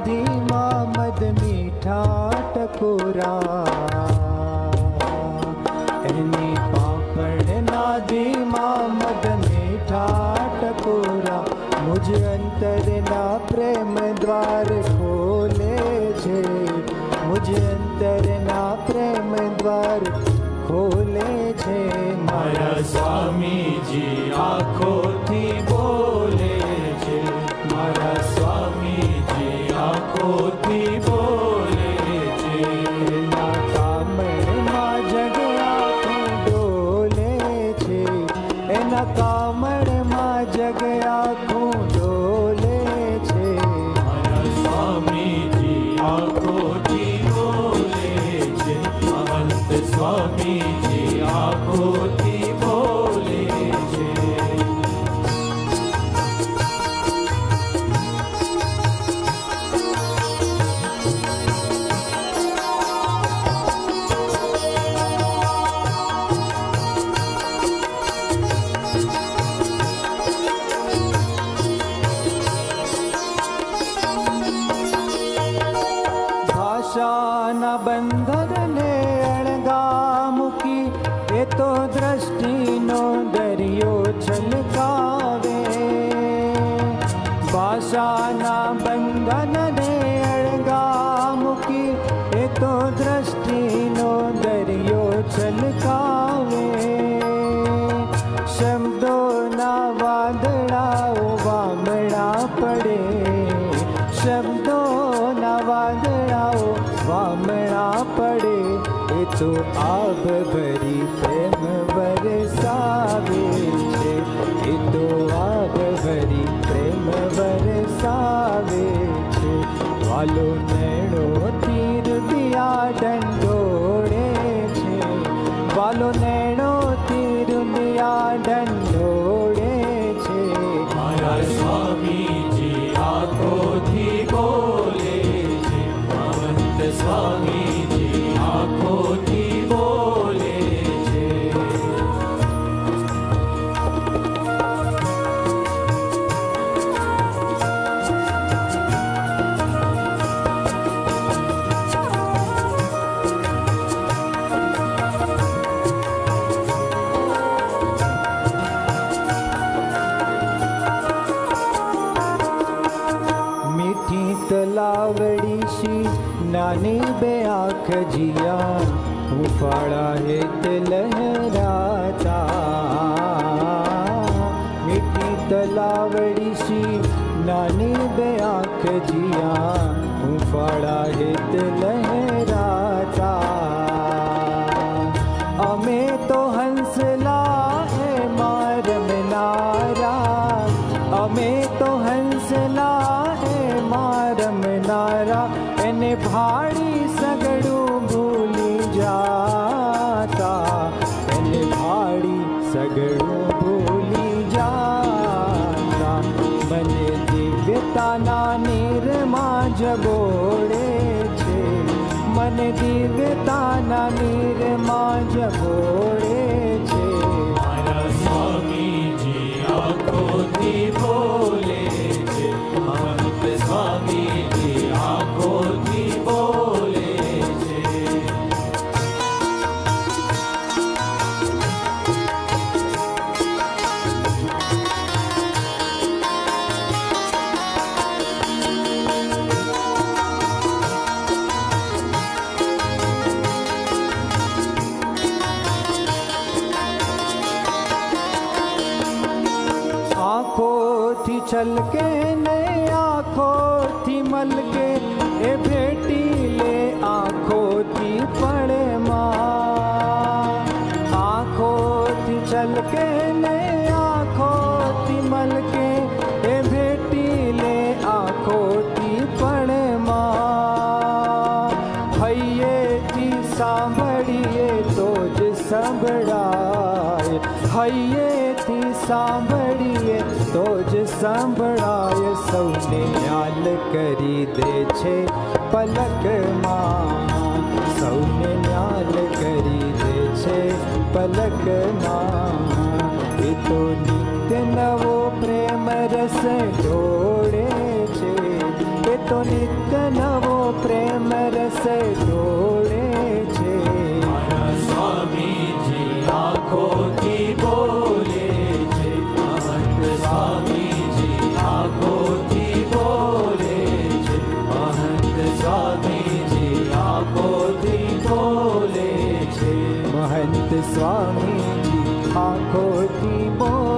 ધીમા મદ મીઠા ટકોરા, એની પાપણના ધીમા મદ મીઠા ટકોરા, મુજ અંતરના પ્રેમ દ્વાર ખોલે છે, મુજ અંતરના પ્રેમ દ્વાર ખોલે છે. મારા સ્વામીજી આંખોથી બોલે છે, મારા સ્વામીજી આંખોથી બોલે છે. એના કામળમાં જગ આખું ડોલે છે, એના કામળમાં જગ આખું ડોલે છે. મારા સ્વામીજી આંખોથી બોલે છે, મહંત સ્વામીજી આંખોથી બોલે છે. ભાષાના બંધનને અણગા મૂકી એ તો દ્રષ્ટિનો દરિયો છલકાવે. ભાષાના બંધનને અણગા મૂકી એ તો દ્રષ્ટિનો દરિયો છલકાવે. શબ્દોના વાદળાઓ વામણા પડે, શબ્દોના વાદળાઓ વામણા પડે, એ તો આભ ભરી પ્રેમ વરસાવે છે, એ તો આભ ભરી પ્રેમ વરસાવે છે. વાલો નેણો તીર દિયા દંડોળે છે, વાલો નેણો તીર દિયા દંડોળે છે. મારા સ્વામીજી આંખોથી બોલે છે, મહંત સ્વામીજી આંખોથી બોલે છે. મીઠી તલાવડી શી નાની બે આંખ જીયા, હુંફાળા હેત લહેરાતા. મીઠી તલાવડી શી નાની બે આંખ જીયા, હુંફાળા હેત લહેરાતા. અમે તો હંસલા એમાં રમનારા, અમે તો હંસલા એમાં રમનારા, એને ભાડી સગડું ભૂલી જાતા, એને ભાડી સગડું ભૂલી જાતા. મને દિવ્યતાના નીરમાં જગોડે છે, મને દિવ્યતાના નીરમાં જગોડે છે. મારા સ્વામીજી આંખોથી બોલે છે, મહંત સ્વામીજી આંખોથી બોલે છે. આંખોથી છલકે ને આંખોથી મલકે, એ ભેટી લે આંખોથી પળમાં. આંખોથી છલકે ને આંખોથી મલકે, એ ભેટી લે આંખોથી પળમાં. હૈયેથી સાંભળીએ તો જ સંભળાય, હૈયેથી સાંભળીએ તો જ સંભળાય. સૌને ન્યાલ કરી દે છે પલકમાં, સૌને ન્યાલ કરી દે છે પલકમાં. એ તો નિત્ય નવો પ્રેમ રસ ઢોળે છે, એ તો નિત્ય નવો પ્રેમ રસ ઢોળે છે. મારા સ્વામીજી આંખોથી બોલે છે. મહંત સ્વામીજી આંખોથી બોલે છે. મહંત સ્વામીજી આંખોથી બોલે છે. મહંત સ્વામીજી આંખોથી બોલે